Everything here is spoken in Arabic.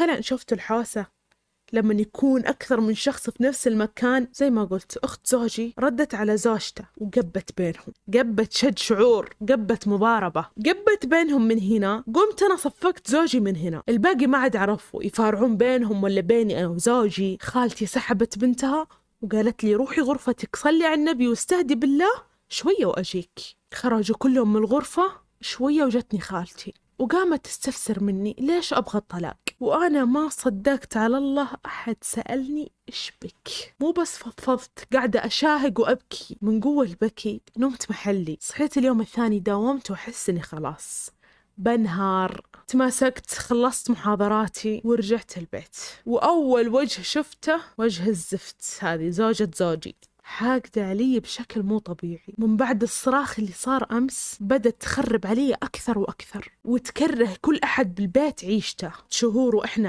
هلا شفت الحوسة لما يكون أكثر من شخص في نفس المكان. زي ما قلت، أخت زوجي ردت على زوجته وقبت بينهم، قبت شد شعور، قبت مضاربة، قبت بينهم. من هنا قمت أنا صفقت زوجي من هنا. الباقي ما عاد عرفوا يفارعون بينهم ولا بيني أنا وزوجي. خالتي سحبت بنتها وقالت لي روحي غرفتك صلي على النبي واستهدي بالله شوية وأجيك. خرجوا كلهم من الغرفة شوية وجتني خالتي وقامت تستفسر مني ليش أبغى الطلاق. وأنا ما صدقت على الله أحد سألني إيش بك. مو بس فضفضت، قاعدة أشاهق وأبكي من قوة البكي. نمت محلي، صحيت اليوم الثاني داومت وأحس إني خلاص بنهار. تماسكت، خلصت محاضراتي ورجعت البيت، وأول وجه شفته وجه الزفت. هذه زوجة زوجي حاقدة علي بشكل مو طبيعي. من بعد الصراخ اللي صار أمس بدأت تخرب علي أكثر وأكثر، وتكره كل أحد بالبيت عيشته. شهور وإحنا